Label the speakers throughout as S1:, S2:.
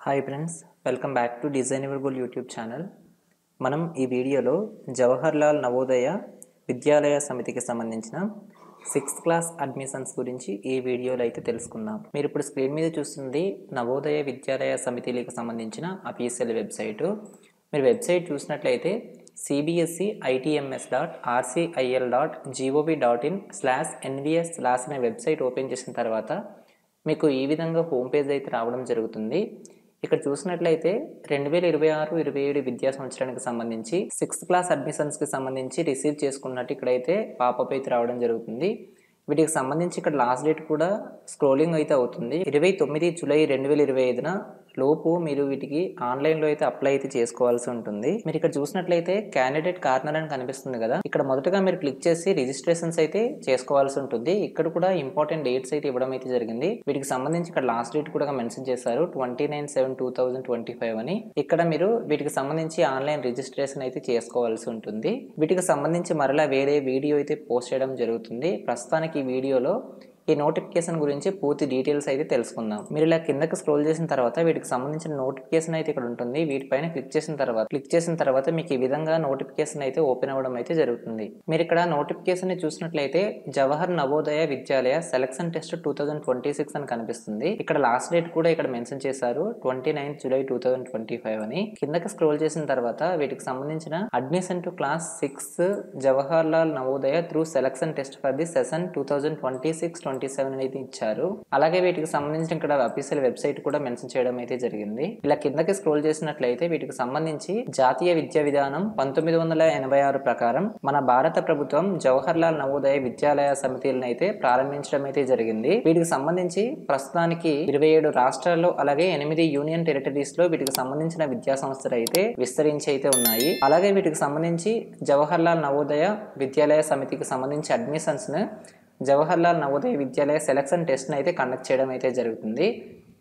S1: Hi friends, welcome back to design your goal YouTube channel. మనం ఈ వీడియోలో జవహర్లాల్ నవోదయ విద్యాలయ సమితికి సంబంధించిన 6th క్లాస్ అడ్మిషన్స్ గురించి ఈ వీడియోలో అయితే తెలుసుకుందాం. మీరు ఇప్పుడు స్క్రీన్ మీద చూస్తుంది నవోదయ విద్యాలయ సమితికి సంబంధించిన అఫీషియల్ వెబ్సైటు. మీరు వెబ్సైట్ చూసినట్లయితే cbse.itms.rcil.gov.in/nvs అనే వెబ్సైట్ ఓపెన్ చేసిన తర్వాత మీకు ఈ విధంగా హోమ్ పేజ్ అయితే రావడం జరుగుతుంది. ఇక్కడ చూసినట్లయితే 2026-27 విద్యా సంవత్సరానికి సంబంధించి 6th క్లాస్ అడ్మిషన్స్కి సంబంధించి రిసీవ్ చేసుకున్నట్టు ఇక్కడైతే పాపప్ అయితే రావడం జరుగుతుంది. వీటికి సంబంధించి ఇక్కడ లాస్ట్ డేట్ కూడా స్క్రోలింగ్ అయితే అవుతుంది. 29 జూలై 2025 లోపు మీరు వీటికి ఆన్లైన్లో అయితే అప్లై అయితే చేసుకోవాల్సి ఉంటుంది. మీరు ఇక్కడ చూసినట్లయితే క్యాండిడేట్ కార్నర్ అని కనిపిస్తుంది కదా, ఇక్కడ మొదటగా మీరు క్లిక్ చేసి రిజిస్ట్రేషన్స్ అయితే చేసుకోవాల్సి ఉంటుంది. ఇక్కడ కూడా ఇంపార్టెంట్ డేట్స్ అయితే ఇవ్వడం అయితే జరిగింది. వీటికి సంబంధించి ఇక్కడ లాస్ట్ డేట్ కూడా మెన్షన్ చేశారు 29/7/2025 అని. ఇక్కడ మీరు వీటికి సంబంధించి ఆన్లైన్ రిజిస్ట్రేషన్ అయితే చేసుకోవాల్సి ఉంటుంది. వీటికి సంబంధించి మరలా వేరే వీడియో అయితే పోస్ట్ చేయడం జరుగుతుంది. ప్రస్తుతానికి ఈ వీడియోలో ఈ నోటిఫికేషన్ గురించి పూర్తి డీటెయిల్స్ అయితే తెలుసుకుందాం. మీరు ఇలా కిందకి స్క్రోల్ చేసిన తర్వాత వీటికి సంబంధించిన నోటిఫికేషన్ అయితే ఇక్కడ ఉంటుంది. వీటిపైన క్లిక్ చేసిన తర్వాత మీకు ఈ విధంగా నోటిఫికేషన్ అయితే ఓపెన్ అవ్వడం అయితే జరుగుతుంది. మీరు ఇక్కడ నోటిఫికేషన్ ని చూసినట్లయితే జవహర్ నవోదయ విద్యాలయ సెలక్షన్ టెస్ట్ 2026 అని కనిపిస్తుంది. ఇక్కడ లాస్ట్ డేట్ కూడా ఇక్కడ మెన్షన్ చేశారు 29 జూలై 2025 అని. కిందకి స్క్రోల్ చేసిన తర్వాత వీటికి సంబంధించిన admission to class 6 Jawaharlal Navodaya through selection test for the session 2026-27 అయితే ఇచ్చారు. అలాగే వీటికి సంబంధించిన ఇక్కడ అఫీషియల్ వెబ్సైట్ కూడా మెన్షన్ చేయడం అయితే జరిగింది. ఇలా కిందకి స్క్రోల్ చేసినట్లయితే వీటికి సంబంధించి జాతీయ విద్యా విధానం 1986 ప్రకారం మన భారత ప్రభుత్వం జవహర్లాల్ నవోదయ విద్యాలయ సమితిలను అయితే ప్రారంభించడం అయితే జరిగింది. వీటికి సంబంధించి ప్రస్తుతానికి 27 రాష్ట్రాల్లో అలాగే 8 యూనియన్ టెరిటరీస్ లో వీటికి సంబంధించిన విద్యా సంస్థలు అయితే విస్తరించి అయితే ఉన్నాయి. అలాగే వీటికి సంబంధించి జవహర్లాల్ నవోదయ విద్యాలయ సమితికి సంబంధించి అడ్మిషన్స్ ను జవహర్లాల్ నవోదయ విద్యాలయ సెలక్షన్ టెస్ట్ అయితే కండక్ట్ చేయడం అయితే జరుగుతుంది.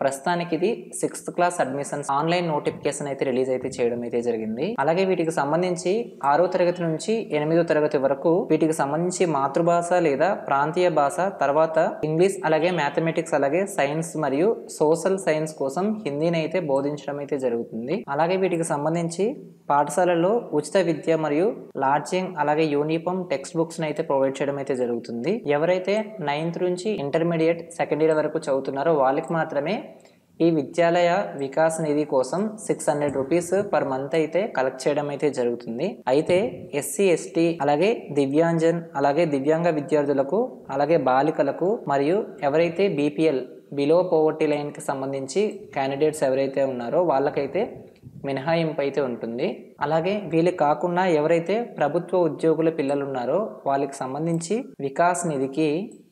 S1: ప్రస్తుతానికి ఇది 6th class admissions online notification అయితే రిలీజ్ అయితే చేయడం అయితే జరిగింది. అలాగే వీటికి సంబంధించి 6వ తరగతి నుంచి 8వ తరగతి వరకు వీటికి సంబంధించి మాతృభాష లేదా ప్రాంతీయ భాష, తర్వాత ఇంగ్లీష్, అలాగే మ్యాథమెటిక్స్, అలాగే సైన్స్ మరియు సోషల్ సైన్స్ కోసం హిందీని అయితే బోధించడం అయితే జరుగుతుంది. అలాగే వీటికి సంబంధించి పాఠశాలలో ఉచిత విద్య మరియు లాడ్జింగ్, అలాగే యూనిఫామ్, టెక్స్ట్ బుక్స్ అయితే ప్రొవైడ్ చేయడం అయితే జరుగుతుంది. ఎవరైతే 9th నుంచి ఇంటర్మీడియట్ సెకండ్ ఇయర్ వరకు చదువుతున్నారో వాళ్ళకి మాత్రమే ఈ విద్యాలయ వికాస్ నిధి కోసం 600 రూపీస్ పర్ మంత్ అయితే కలెక్ట్ చేయడం అయితే జరుగుతుంది. అయితే ఎస్సీ, ఎస్టీ, అలాగే దివ్యాంజన్, అలాగే దివ్యాంగ విద్యార్థులకు, అలాగే బాలికలకు మరియు ఎవరైతే బీపీఎల్ బిలో పోవర్టీ లైన్ కి సంబంధించి క్యాండిడేట్స్ ఎవరైతే ఉన్నారో వాళ్ళకైతే మినహాయింపు అయితే ఉంటుంది. అలాగే వీళ్ళు కాకుండా ఎవరైతే ప్రభుత్వ ఉద్యోగుల పిల్లలు ఉన్నారో వాళ్ళకి సంబంధించి వికాస్ నిధికి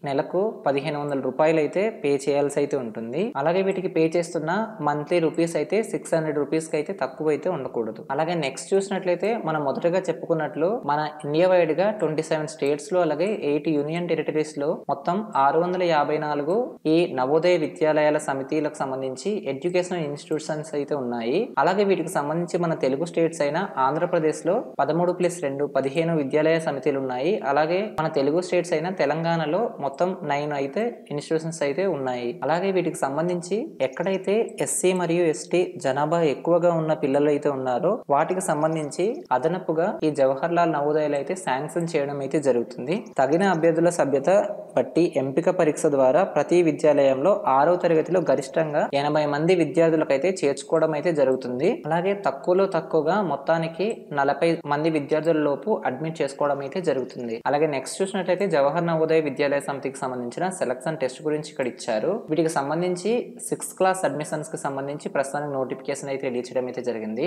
S1: నెలకు 1500 రూపాయలు అయితే పే చేయాల్సి అయితే ఉంటుంది. అలాగే వీటికి పే చేస్తున్న మంత్లీ రూపీస్ అయితే 600 రూపీస్ కి అయితే తక్కువ అయితే ఉండకూడదు. అలాగే నెక్స్ట్ చూసినట్లయితే మనం మొదటగా చెప్పుకున్నట్లు మన ఇండియా వైడ్ గా 27 స్టేట్స్ లో అలాగే 8 యూనియన్ టెరిటరీస్ లో మొత్తం 654 ఈ నవోదయ విద్యాలయాల సమితిలకు సంబంధించి ఎడ్యుకేషనల్ ఇన్స్టిట్యూషన్స్ అయితే ఉన్నాయి. అలాగే వీటికి సంబంధించి మన తెలుగు స్టేట్స్ అయిన ఆంధ్రప్రదేశ్ లో 13+2 15 విద్యాలయ సమితిలు ఉన్నాయి. అలాగే మన తెలుగు స్టేట్స్ అయిన తెలంగాణలో మొత్తం 9 అయితే ఇన్స్టిట్యూషన్స్ అయితే ఉన్నాయి. అలాగే వీటికి సంబంధించి ఎక్కడైతే ఎస్సీ మరియు ఎస్టీ జనాభా ఎక్కువగా ఉన్న పిల్లలు అయితే ఉన్నారో వాటికి సంబంధించి అదనపుగా ఈ జవహర్లాల్ నవోదయలు అయితే శాంక్షన్ చేయడం అయితే జరుగుతుంది. తగిన అభ్యర్థుల సభ్యత బట్టి ఎంపిక పరీక్ష ద్వారా ప్రతి విద్యాలయంలో 6వ తరగతిలో గరిష్టంగా 80 మంది విద్యార్థులకు అయితే చేర్చుకోవడం అయితే జరుగుతుంది. అలాగే తక్కువలో తక్కువగా మొత్తానికి 40 మంది విద్యార్థుల లోపు అడ్మిట్ చేసుకోవడం అయితే జరుగుతుంది. అలాగే నెక్స్ట్ చూసినట్లయితే జవహర్ నవోదయ విద్యాలయ సమితికి సంబంధించిన సెలక్షన్ టెస్ట్ గురించి ఇక్కడ ఇచ్చారు. వీటికి సంబంధించి 6th క్లాస్ అడ్మిషన్స్ కి సంబంధించి ప్రస్తుతానికి నోటిఫికేషన్ అయితే రిలీజ్ చేయడం అయితే జరిగింది.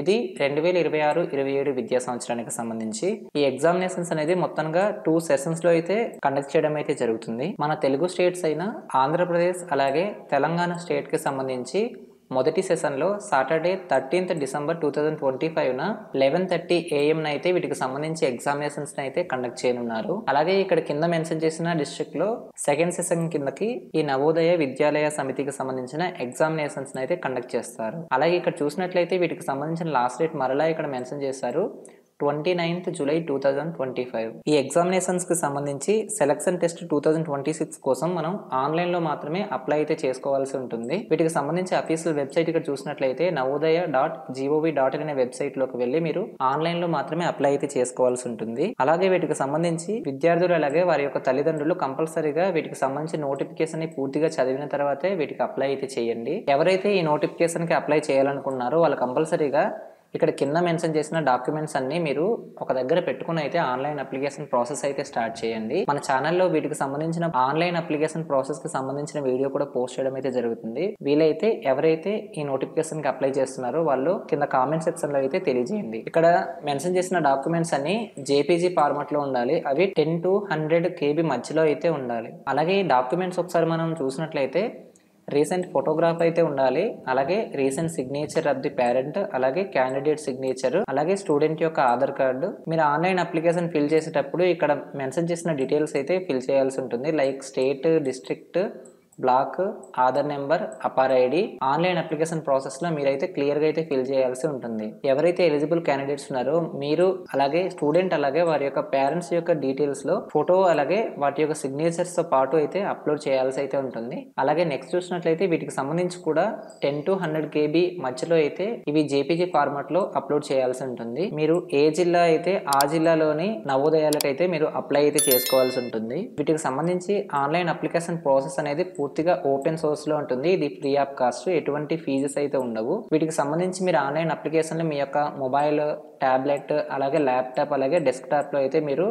S1: ఇది 2026-27 విద్యా సంవత్సరానికి సంబంధించి ఈ ఎగ్జామినేషన్స్ అనేది మొత్తంగా 2 సెషన్స్ లో అయితే కండక్ట్ చేయడం అయితే జరుగుతుంది. మన తెలుగు స్టేట్స్ అయిన ఆంధ్రప్రదేశ్ అలాగే తెలంగాణ స్టేట్ కి సంబంధించి మొదటి సెషన్లో సాటర్డే 13th డిసెంబర్ 2025 11:30 AM అయితే వీటికి సంబంధించి ఎగ్జామినేషన్స్ అయితే కండక్ట్ చేయనున్నారు. అలాగే ఇక్కడ కింద మెన్షన్ చేసిన డిస్ట్రిక్ట్ లో సెకండ్ సెషన్ కిందకి ఈ నవోదయ విద్యాలయ సమితికి సంబంధించిన ఎగ్జామినేషన్స్ అయితే కండక్ట్ చేస్తారు. అలాగే ఇక్కడ చూసినట్లయితే వీటికి సంబంధించిన లాస్ట్ డేట్ మరలా ఇక్కడ మెన్షన్ చేశారు 29th July 2025. ఈ ఎగ్జామినేషన్స్ కి సంబంధించి సెలక్షన్ టెస్ట్ 2026 కోసం మనం ఆన్లైన్ లో మాత్రమే అప్లై అయితే చేసుకోవాల్సి ఉంటుంది. వీటికి సంబంధించి అఫీషియల్ వెబ్సైట్ ఇక్కడ చూసినట్లయితే navodaya.gov.in అనే వెబ్సైట్ లోకి వెళ్ళి మీరు ఆన్లైన్ లో మాత్రమే అప్లై అయితే చేసుకోవాల్సి ఉంటుంది. అలాగే వీటికి సంబంధించి విద్యార్థులు అలాగే వారి యొక్క తల్లిదండ్రులు కంపల్సరీగా వీటికి సంబంధించి నోటిఫికేషన్ ని పూర్తిగా చదివిన తర్వాతే వీటికి అప్లై అయితే చేయండి. ఎవరైతే ఈ నోటిఫికేషన్ కి అప్లై చేయాలనుకున్నారో వాళ్ళు కంపల్సరీగా ఇక్కడ కింద మెన్షన్ చేసిన డాక్యుమెంట్స్ అన్ని మీరు ఒక దగ్గర పెట్టుకుని అయితే ఆన్లైన్ అప్లికేషన్ ప్రాసెస్ అయితే స్టార్ట్ చేయండి. మన ఛానల్లో వీటికి సంబంధించిన ఆన్లైన్ అప్లికేషన్ ప్రాసెస్ కి సంబంధించిన వీడియో కూడా పోస్ట్ చేయడం అయితే జరుగుతుంది. వీలైతే ఎవరైతే ఈ నోటిఫికేషన్ కి అప్లై చేస్తున్నారో వాళ్ళు కింద కామెంట్ సెక్షన్ లో అయితే తెలియజేయండి. ఇక్కడ మెన్షన్ చేసిన డాక్యుమెంట్స్ అన్ని జేపీజీ ఫార్మాట్ లో ఉండాలి. అవి 10 to 100 KB మధ్యలో అయితే ఉండాలి. అలాగే ఈ డాక్యుమెంట్స్ ఒకసారి మనం చూసినట్లయితే రీసెంట్ ఫోటోగ్రాఫ్ అయితే ఉండాలి. అలాగే recent signature of the parent, అలాగే క్యాండిడేట్ సిగ్నేచర్, అలాగే స్టూడెంట్ యొక్క ఆధార్ కార్డు. మీరు ఆన్లైన్ అప్లికేషన్ ఫిల్ చేసేటప్పుడు ఇక్కడ మెన్షన్ చేసిన డీటెయిల్స్ అయితే ఫిల్ చేయాల్సి ఉంటుంది. Like state, district, block, Aadhaar number, APAR ID. Online application process లో మీరైతే క్లియర్ గా అయితే ఫిల్ చేయాల్సి ఉంటుంది. ఎవరైతే ఎలిజిబుల్ క్యాండిడేట్స్ ఉన్నారో మీరు అలాగే స్టూడెంట్ అలాగే వారి యొక్క పేరెంట్స్ యొక్క డీటెయిల్స్ లో ఫోటో అలాగే వాటి యొక్క సిగ్నేచర్స్ తో పాటు అయితే అప్లోడ్ చేయాల్సి అయితే ఉంటుంది. అలాగే నెక్స్ట్ చూసినట్లయితే వీటికి సంబంధించి కూడా 10 to 100 KB మధ్యలో అయితే ఇవి జేపీజీ ఫార్మాట్ లో అప్లోడ్ చేయాల్సి ఉంటుంది. మీరు ఏ జిల్లా అయితే ఆ జిల్లాలోని నవోదయాలకు అయితే మీరు అప్లై అయితే చేసుకోవాల్సి ఉంటుంది. వీటికి సంబంధించి ఆన్లైన్ అప్లికేషన్ ప్రాసెస్ అనేది పూర్తిగా ఓపెన్ సోర్స్ లో ఉంటుంది. ఇది ఫ్రీ ఆఫ్ కాస్ట్, ఎటువంటి ఫీజెస్ అయితే ఉండవు. వీటికి సంబంధించి మీరు ఆన్లైన్ అప్లికేషన్ మీ యొక్క మొబైల్, టాబ్లెట్, అలాగే ల్యాప్టాప్, అలాగే డెస్క్టాప్ లో అయితే మీరు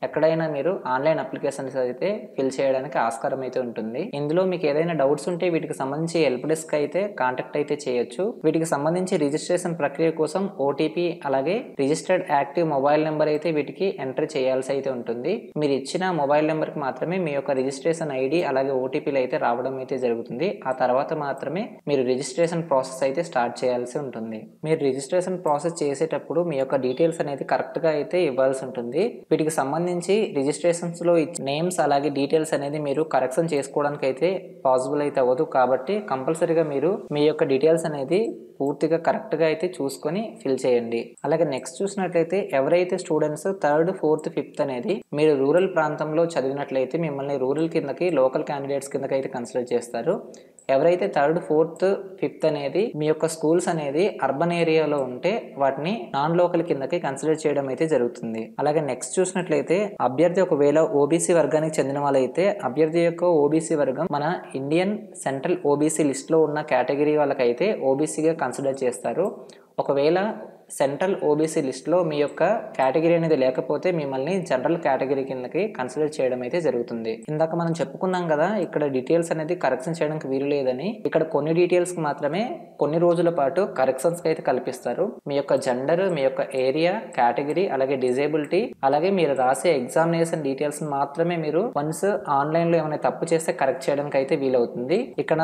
S1: ఎక్కడైనా మీరు ఆన్లైన్ అప్లికేషన్స్ అయితే ఫిల్ చేయడానికి ఆస్కారం అయితే ఉంటుంది. ఇందులో మీకు ఏదైనా డౌట్స్ ఉంటే వీటికి సంబంధించి హెల్ప్ డెస్క్ అయితే కాంటాక్ట్ అయితే చేయొచ్చు. వీటికి సంబంధించి రిజిస్ట్రేషన్ ప్రక్రియ కోసం ఓటీపీ అలాగే రిజిస్టర్డ్ యాక్టివ్ మొబైల్ నెంబర్ అయితే వీటికి ఎంటర్ చేయాల్సి అయితే ఉంటుంది. మీరు ఇచ్చిన మొబైల్ నెంబర్ కి మాత్రమే మీ యొక్క రిజిస్ట్రేషన్ ఐడి అలాగే ఓటీపీలు అయితే రావడం అయితే జరుగుతుంది. ఆ తర్వాత మాత్రమే మీరు రిజిస్ట్రేషన్ ప్రాసెస్ అయితే స్టార్ట్ చేయాల్సి ఉంటుంది. మీరు రిజిస్ట్రేషన్ ప్రాసెస్ చేసేటప్పుడు మీ యొక్క డీటెయిల్స్ అనేది కరెక్ట్ గా అయితే ఇవ్వాల్సి ఉంటుంది. వీటికి సంబంధించి రిజిస్ట్రేషన్స్ లో నేమ్స్ అలాగే డీటెయిల్స్ అనేది మీరు కరెక్షన్ చేసుకోవడానికి అయితే పాసిబుల్ అయితే అవ్వదు. కాబట్టి కంపల్సరీగా మీరు మీ యొక్క డీటెయిల్స్ అనేది పూర్తిగా కరెక్ట్ గా అయితే చూసుకొని ఫిల్ చేయండి. అలాగే నెక్స్ట్ చూసినట్లయితే ఎవరైతే స్టూడెంట్స్ 3rd, 4th, 5th అనేది మీరు రూరల్ ప్రాంతంలో చదివినట్లయితే మిమ్మల్ని రూరల్ కిందకి లోకల్ క్యాండిడేట్స్ కిందకి అయితే కన్సిడర్ చేస్తారు. ఎవరైతే 3rd, 4th, 5th అనేది మీ యొక్క స్కూల్స్ అనేది అర్బన్ ఏరియాలో ఉంటే వాటిని నాన్ లోకల్ కిందకి కన్సిడర్ చేయడం అయితే జరుగుతుంది. అలాగే నెక్స్ట్ చూసినట్లయితే అభ్యర్థి ఒకవేళ ఓబీసీ వర్గానికి చెందిన వాళ్ళైతే అభ్యర్థి యొక్క ఓబీసీ వర్గం మన ఇండియన్ సెంట్రల్ ఓబీసీ లిస్ట్ లో ఉన్న కేటగిరీ వాళ్ళకైతే ఓబీసీగా కన్సిడర్ చేస్తారు. ఒకవేళ సెంట్రల్ ఓబీసీ లిస్ట్లో మీ యొక్క కేటగిరీ అనేది లేకపోతే మిమ్మల్ని జనరల్ కేటగిరీ కిందకి కన్సిడర్ చేయడం అయితే జరుగుతుంది. ఇందాక మనం చెప్పుకున్నాం కదా ఇక్కడ డీటెయిల్స్ అనేది కరెక్షన్ చేయడానికి వీలు లేదని. ఇక్కడ కొన్ని డీటెయిల్స్ కి మాత్రమే కొన్ని రోజుల పాటు కరెక్షన్స్ అయితే కల్పిస్తారు. మీ యొక్క జెండర్, మీ యొక్క ఏరియా, కేటగిరీ, అలాగే డిజేబిలిటీ, అలాగే మీరు రాసే ఎగ్జామినేషన్ డీటెయిల్స్ మాత్రమే మీరు వన్స్ ఆన్లైన్ లో ఏమైనా తప్పు చేస్తే కరెక్ట్ చేయడానికి అయితే వీలవుతుంది. ఇక్కడ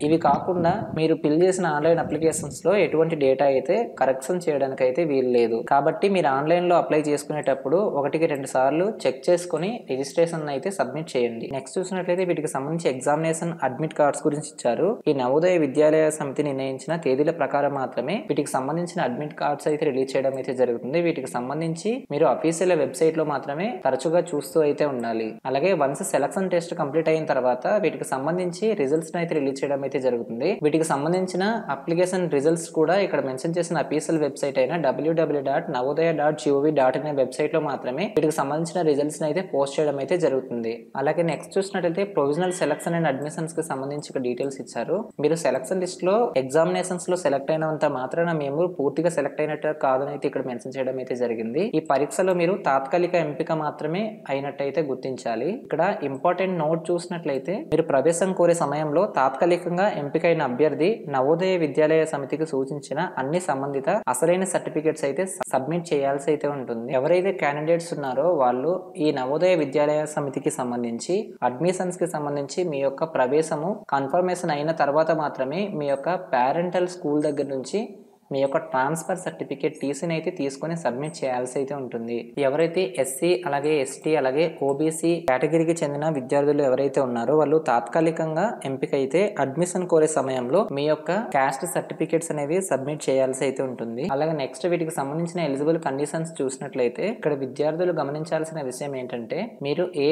S1: ఇవి కాకుండా మీరు ఫిల్ చేసిన ఆన్లైన్ అప్లికేషన్స్ లో ఎటువంటి డేటా అయితే కరెక్షన్ చేయడానికి అయితే వీలు లేదు. కాబట్టి మీరు ఆన్లైన్ లో అప్లై చేసుకునేటప్పుడు 1-2 సార్లు చెక్ చేసుకుని రిజిస్ట్రేషన్ అయితే సబ్మిట్ చేయండి. నెక్స్ట్ చూసినట్లయితే వీటికి సంబంధించి ఎగ్జామినేషన్ అడ్మిట్ కార్డ్స్ గురించి ఇచ్చారు. ఈ నవోదయ విద్యాలయ సమితి నిర్ణయించిన తేదీల ప్రకారం మాత్రమే వీటికి సంబంధించిన అడ్మిట్ కార్డ్స్ అయితే రిలీజ్ చేయడం అయితే జరుగుతుంది. వీటికి సంబంధించి మీరు అఫీషియల్ వెబ్సైట్ లో మాత్రమే తరచుగా చూస్తూ అయితే ఉండాలి. అలాగే వన్స్ సెలక్షన్ టెస్ట్ కంప్లీట్ అయిన తర్వాత వీటికి సంబంధించి రిజల్ట్స్ అయితే రిలీజ్ చేయడం అయితే జరుగుతుంది. వీటికి సంబంధించిన అప్లికేషన్ రిజల్ట్స్ కూడా ఇక్కడ మెన్షన్ చేసిన అఫీషియల్ వెబ్సైట్ అయిన www.navodaya.gov.in అనే వెబ్సైట్ లో మాత్రమే వీటికి సంబంధించిన రిజల్ట్స్ అయితే పోస్ట్ చేయడం అయితే జరుగుతుంది. అలాగే నెక్స్ట్ చూసినట్లయితే ప్రొవిజనల్ సెలక్షన్ అండ్ అడ్మిషన్స్ కి సంబంధించి డీటెయిల్స్ ఇచ్చారు. మీరు సెలక్షన్ లిస్ట్ లో ఎగ్జామినేషన్స్ లో సెలెక్ట్ అయినంత మాత్రాన మేము పూర్తిగా సెలెక్ట్ అయినట్టు కాదని అయితే ఇక్కడ మెన్షన్ చేయడం అయితే జరిగింది. ఈ పరీక్షలో మీరు తాత్కాలిక ఎంపిక మాత్రమే అయినట్టయితే గుర్తించాలి. ఇక్కడ ఇంపార్టెంట్ నోట్ చూసినట్లయితే మీరు ప్రవేశం కోరే సమయంలో తాత్కాలికంగా ఎంపికైన అభ్యర్థి నవోదయ విద్యాలయ సమితికి సూచించిన అన్ని సంబంధిత అసలైన సర్టిఫికేట్స్ అయితే సబ్మిట్ చేయాల్సి అయితే ఉంటుంది. ఎవరైతే క్యాండిడేట్స్ ఉన్నారో వాళ్ళు ఈ నవోదయ విద్యాలయ సమితికి సంబంధించి అడ్మిషన్స్ కి సంబంధించి మీ యొక్క ప్రవేశము కన్ఫర్మేషన్ అయిన తర్వాత మాత్రమే మీ యొక్క పేరెంటల్ స్కూల్ దగ్గర నుంచి మీ యొక్క ట్రాన్స్ఫర్ సర్టిఫికేట్ టీసీని అయితే తీసుకొని సబ్మిట్ చేయాల్సి అయితే ఉంటుంది. ఎవరైతే ఎస్సీ అలాగే ఎస్టీ అలాగే ఓబీసీ కేటగిరీకి చెందిన విద్యార్థులు ఎవరైతే ఉన్నారో వాళ్ళు తాత్కాలికంగా ఎంపిక అయితే అడ్మిషన్ కోరే సమయంలో మీ యొక్క క్యాస్ట్ సర్టిఫికేట్స్ అనేవి సబ్మిట్ చేయాల్సి అయితే ఉంటుంది. అలాగే నెక్స్ట్ వీటికి సంబంధించిన ఎలిజిబుల్ కండిషన్స్ చూసినట్లయితే ఇక్కడ విద్యార్థులు గమనించాల్సిన విషయం ఏంటంటే మీరు ఏ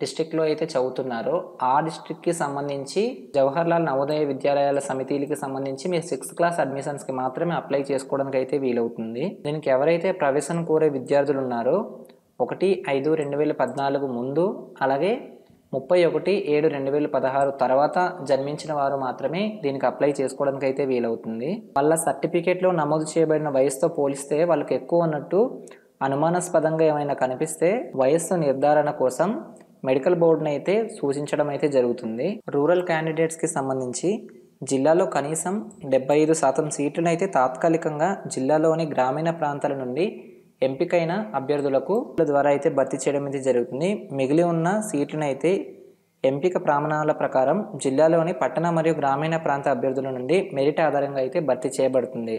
S1: డిస్ట్రిక్ట్ లో అయితే చదువుతున్నారో ఆ డిస్ట్రిక్ట్ కి సంబంధించి జవహర్లాల్ నవోదయ విద్యాలయాల సమితికి సంబంధించి మీరు 6th క్లాస్ అడ్మిషన్స్ కి మాత్రమే అప్లై చేసుకోవడానికి అయితే వీలవుతుంది. దీనికి ఎవరైతే ప్రవేశం కోరే విద్యార్థులు ఉన్నారో 1/5/2014 ముందు అలాగే 31/7/2016 తర్వాత జన్మించిన వారు మాత్రమే దీనికి అప్లై చేసుకోవడానికి అయితే వీలవుతుంది. వాళ్ళ సర్టిఫికేట్లో నమోదు చేయబడిన వయసుతో పోలిస్తే వాళ్ళకి ఎక్కువ ఉన్నట్టు అనుమానాస్పదంగా ఏమైనా కనిపిస్తే వయస్సు నిర్ధారణ కోసం మెడికల్ బోర్డును అయితే సూచించడం అయితే జరుగుతుంది. రూరల్ క్యాండిడేట్స్కి సంబంధించి జిల్లాలో కనీసం 75% సీట్లను అయితే తాత్కాలికంగా జిల్లాలోని గ్రామీణ ప్రాంతాల నుండి ఎంపికైన అభ్యర్థులకు ద్వారా అయితే భర్తీ చేయడం అయితే జరుగుతుంది. మిగిలి ఉన్న సీట్లను అయితే ఎంపిక ప్రమాణాల ప్రకారం జిల్లాలోని పట్టణ మరియు గ్రామీణ ప్రాంత అభ్యర్థుల నుండి మెరిట్ ఆధారంగా అయితే భర్తీ చేయబడుతుంది.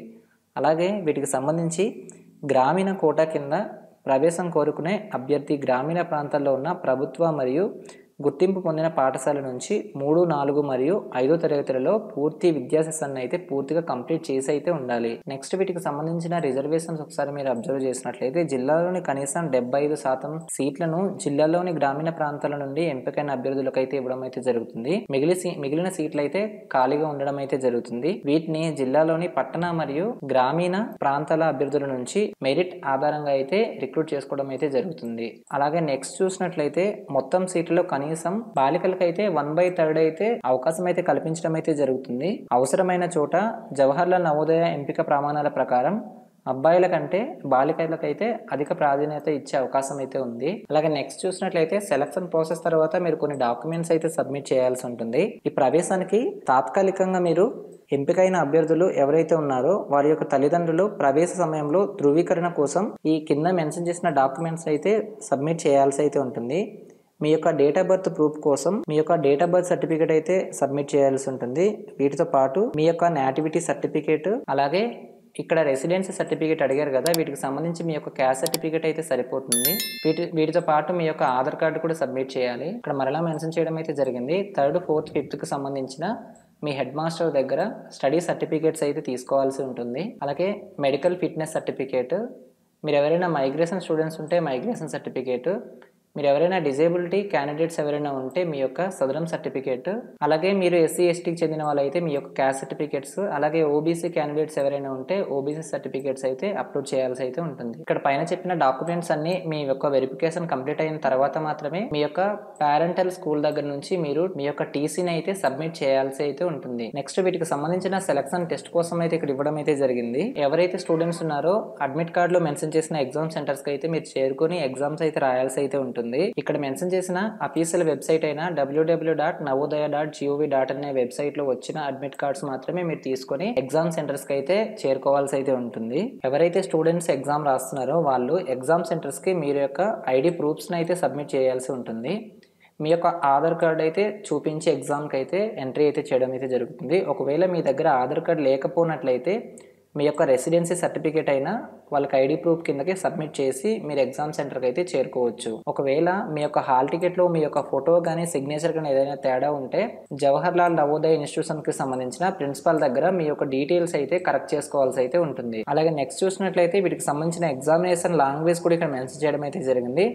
S1: అలాగే వీటికి సంబంధించి గ్రామీణ కోటా కింద ప్రవేశం కోరుకునే అభ్యర్థి గ్రామీణ ప్రాంతాల్లో ఉన్న ప్రభుత్వ మరియు గుర్తింపు పొందిన పాఠశాల నుంచి 3, 4 మరియు 5వ తరగతులలో పూర్తి విద్యాసెషన్ అయితే పూర్తిగా కంప్లీట్ చేసి అయితే ఉండాలి. నెక్స్ట్ వీటికి సంబంధించిన రిజర్వేషన్స్ ఒకసారి మీరు అబ్జర్వ్ చేసినట్లయితే జిల్లాలోని కనీసం 75% సీట్లను జిల్లాలోని గ్రామీణ ప్రాంతాల నుండి ఎంపికైన అభ్యర్థులకు అయితే ఇవ్వడం అయితే జరుగుతుంది. మిగిలిన సీట్లు అయితే ఖాళీగా ఉండడం అయితే జరుగుతుంది. వీటిని జిల్లాలోని పట్టణ మరియు గ్రామీణ ప్రాంతాల అభ్యర్థుల నుంచి మెరిట్ ఆధారంగా అయితే రిక్రూట్ చేసుకోవడం అయితే జరుగుతుంది. అలాగే నెక్స్ట్ చూసినట్లయితే మొత్తం సీట్లలో కనీసం బాలికలకైతే 1/3 అయితే అవకాశం అయితే కల్పించడం అయితే జరుగుతుంది. అవసరమైన చోట జవహర్లాల్ నవోదయ ఎంపిక ప్రమాణాల ప్రకారం అబ్బాయిల కంటే బాలికలకైతే అధిక ప్రాధాన్యత ఇచ్చే అవకాశం అయితే ఉంది. అలాగే నెక్స్ట్ చూసినట్లయితే సెలక్షన్ ప్రాసెస్ తర్వాత మీరు కొన్ని డాక్యుమెంట్స్ అయితే సబ్మిట్ చేయాల్సి ఉంటుంది. ఈ ప్రవేశానికి తాత్కాలికంగా మీరు ఎంపికైన అభ్యర్థులు ఎవరైతే ఉన్నారో వారి యొక్క తల్లిదండ్రులు ప్రవేశ సమయంలో ధృవీకరణ కోసం ఈ కింద మెన్షన్ చేసిన డాక్యుమెంట్స్ అయితే సబ్మిట్ చేయాల్సి అయితే ఉంటుంది. మీ యొక్క డేట్ ఆఫ్ బర్త్ ప్రూఫ్ కోసం మీ యొక్క డేట్ ఆఫ్ బర్త్ సర్టిఫికేట్ అయితే సబ్మిట్ చేయాల్సి ఉంటుంది. వీటితో పాటు మీ యొక్క నేటివిటీ సర్టిఫికేట్ అలాగే ఇక్కడ రెసిడెన్సీ సర్టిఫికేట్ అడిగారు కదా, వీటికి సంబంధించి మీ యొక్క క్యాస్ట్ సర్టిఫికేట్ అయితే సరిపోతుంది. వీటితో పాటు మీ యొక్క ఆధార్ కార్డు కూడా సబ్మిట్ చేయాలి. ఇక్కడ మరలా మెన్షన్ చేయడం అయితే జరిగింది. 3rd, 4th, 5th సంబంధించిన మీ హెడ్ మాస్టర్ దగ్గర స్టడీ సర్టిఫికేట్స్ అయితే తీసుకోవాల్సి ఉంటుంది. అలాగే మెడికల్ ఫిట్నెస్ సర్టిఫికేట్, మీరు ఎవరైనా మైగ్రేషన్ స్టూడెంట్స్ ఉంటే మైగ్రేషన్ సర్టిఫికేట్, మీరు ఎవరైనా డిజేబిలిటీ క్యాండిడేట్స్ ఎవరైనా ఉంటే మీ యొక్క సదరం సర్టిఫికేట్, అలాగే మీరు ఎస్సీ ఎస్టీకి చెందిన వాళ్ళైతే మీ యొక్క క్యాస్ట్ సర్టిఫికేట్స్, అలాగే ఓబీసీ క్యాండిడేట్స్ ఎవరైనా ఉంటే ఓబీసీ సర్టిఫికేట్స్ అయితే అప్లోడ్ చేయాల్సి అయితే ఉంటుంది. ఇక్కడ పైన చెప్పిన డాక్యుమెంట్స్ అన్ని మీ యొక్క వెరిఫికేషన్ కంప్లీట్ అయిన తర్వాత మాత్రమే మీ యొక్క పేరెంటల్ స్కూల్ దగ్గర నుంచి మీరు మీ యొక్క టీసీని అయితే సబ్మిట్ చేయాల్సి అయితే ఉంటుంది. నెక్స్ట్ వీటికి సంబంధించిన సెలక్షన్ టెస్ట్ కోసం అయితే ఇక్కడ ఇవ్వడం అయితే జరిగింది. ఎవరైతే స్టూడెంట్స్ ఉన్నారో అడ్మిట్ కార్డ్ లో మెన్షన్ చేసిన ఎగ్జామ్ సెంటర్స్ కి అయితే మీరు చేరుకొని ఎగ్జామ్స్ అయితే రాయాల్సి అయితే ఉంటుంది. ఇక్కడ మెన్షన్ చేసిన అఫీషియల్ వెబ్సైట్ అయిన www.navodaya.gov.in అనే వెబ్సైట్ లో వచ్చిన అడ్మిట్ కార్డ్స్ మాత్రమే మీరు తీసుకొని ఎగ్జామ్ సెంటర్స్ కి అయితే చేరుకోవాల్సి అయితే ఉంటుంది. ఎవరైతే స్టూడెంట్స్ ఎగ్జామ్ రాస్తున్నారో వాళ్ళు ఎగ్జామ్ సెంటర్స్ కి మీరు యొక్క ఐడి ప్రూఫ్స్ అయితే సబ్మిట్ చేయాల్సి ఉంటుంది. మీ యొక్క ఆధార్ కార్డ్ అయితే చూపించి ఎగ్జామ్కి అయితే ఎంట్రీ అయితే చేయడం అయితే జరుగుతుంది. ఒకవేళ మీ దగ్గర ఆధార్ కార్డ్ లేకపోయినట్లయితే మీ యొక్క రెసిడెన్సీ సర్టిఫికేట్ అయినా వాళ్ళకి ఐడి ప్రూఫ్ కిందకి సబ్మిట్ చేసి మీరు ఎగ్జామ్ సెంటర్కి అయితే చేరుకోవచ్చు. ఒకవేళ మీ యొక్క హాల్ టికెట్లో మీ యొక్క ఫోటో కానీ సిగ్నేచర్ కానీ ఏదైనా తేడా ఉంటే జవహర్లాల్ నవోదయ ఇన్స్టిట్యూషన్కి సంబంధించిన ప్రిన్సిపాల్ దగ్గర మీ యొక్క డీటెయిల్స్ అయితే కరెక్ట్ చేసుకోవాల్సి అయితే ఉంటుంది. అలాగే నెక్స్ట్ చూసినట్లయితే వీటికి సంబంధించిన ఎగ్జామినేషన్ లాంగ్వేజ్ కూడా ఇక్కడ మెన్షన్ చేయడం అయితే జరిగింది.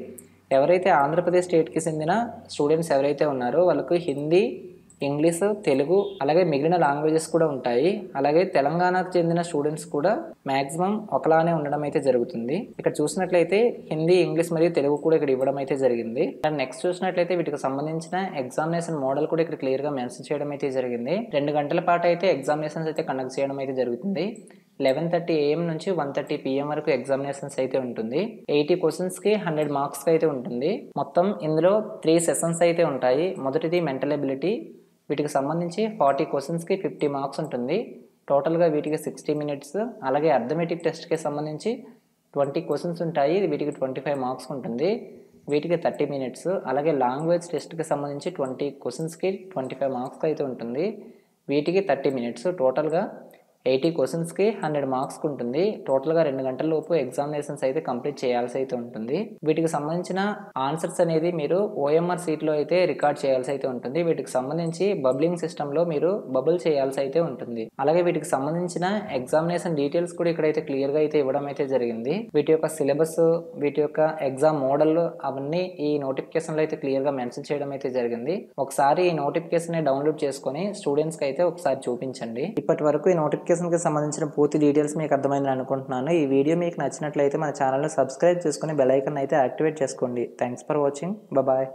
S1: ఎవరైతే ఆంధ్రప్రదేశ్ స్టేట్కి చెందిన స్టూడెంట్స్ ఎవరైతే ఉన్నారో వాళ్ళకు హిందీ, ఇంగ్లీష్, తెలుగు అలాగే మిగిలిన లాంగ్వేజెస్ కూడా ఉంటాయి. అలాగే తెలంగాణకు చెందిన స్టూడెంట్స్ కూడా మ్యాక్సిమం ఒకలానే ఉండడం అయితే జరుగుతుంది. ఇక్కడ చూసినట్లయితే హిందీ, ఇంగ్లీష్ మరియు తెలుగు కూడా ఇక్కడ ఇవ్వడం అయితే జరిగింది. అండ్ నెక్స్ట్ చూసినట్లయితే వీటికి సంబంధించిన ఎగ్జామినేషన్ మోడల్ కూడా ఇక్కడ క్లియర్ గా మెన్షన్ చేయడం అయితే జరిగింది. 2 గంటల పాటు అయితే ఎగ్జామినేషన్స్ అయితే కండక్ట్ చేయడం అయితే జరుగుతుంది. 11:30 AM నుంచి 1:30 PM వరకు ఎగ్జామినేషన్స్ అయితే ఉంటుంది. 80 క్వశ్చన్స్కి 100 మార్క్స్కి అయితే ఉంటుంది. మొత్తం ఇందులో 3 సెషన్స్ అయితే ఉంటాయి. మొదటిది మెంటల్ ఎబిలిటీ, వీటికి సంబంధించి 40 క్వశ్చన్స్కి 50 మార్క్స్ ఉంటుంది. టోటల్గా వీటికి 60 minutes. అలాగే అర్థమెటిక్ టెస్ట్కి సంబంధించి 20 క్వశ్చన్స్ ఉంటాయి. వీటికి 25 మార్క్స్ ఉంటుంది. వీటికి 30 minutes. అలాగే లాంగ్వేజ్ టెస్ట్కి సంబంధించి 20 క్వశ్చన్స్కి 25 మార్క్స్ అయితే ఉంటుంది. వీటికి 30 minutes. టోటల్గా 80 క్వశ్చన్స్కి 100 మార్క్స్కి ఉంటుంది. టోటల్గా 2 గంటల లోపు ఎగ్జామినేషన్స్ అయితే కంప్లీట్ చేయాల్సి అయితే ఉంటుంది. వీటికి సంబంధించిన ఆన్సర్స్ అనేది మీరు ఓఎంఆర్ సీట్లో అయితే రికార్డ్ చేయాల్సి అయితే ఉంటుంది. వీటికి సంబంధించి బబ్లింగ్ సిస్టంలో మీరు బబుల్ చేయాల్సి అయితే ఉంటుంది. అలాగే వీటికి సంబంధించిన ఎగ్జామినేషన్ డీటెయిల్స్ కూడా ఇక్కడైతే క్లియర్గా అయితే ఇవ్వడం అయితే జరిగింది. వీటి యొక్క సిలబస్, వీటి యొక్క ఎగ్జామ్ మోడల్ అవన్నీ ఈ నోటిఫికేషన్లో అయితే క్లియర్గా మెన్షన్ చేయడం అయితే జరిగింది. ఒకసారి ఈ నోటిఫికేషన్ డౌన్లోడ్ చేసుకొని స్టూడెంట్స్కి అయితే ఒకసారి చూపించండి. ఇప్పటి వరకు ఈ నోటిఫికేషన్కి సంబంధించిన పూర్తి డీటెయిల్స్ మీకు అర్థమైందని అనుకుంటున్నాను. ఈ వీడియో మీకు నచ్చినట్లయితే మన ఛానల్ని సబ్స్క్రైబ్ చేసుకుని బెల్ ఐకాన్ అయితే యాక్టివేట్ చేసుకోండి. Thanks for watching. బాయ్.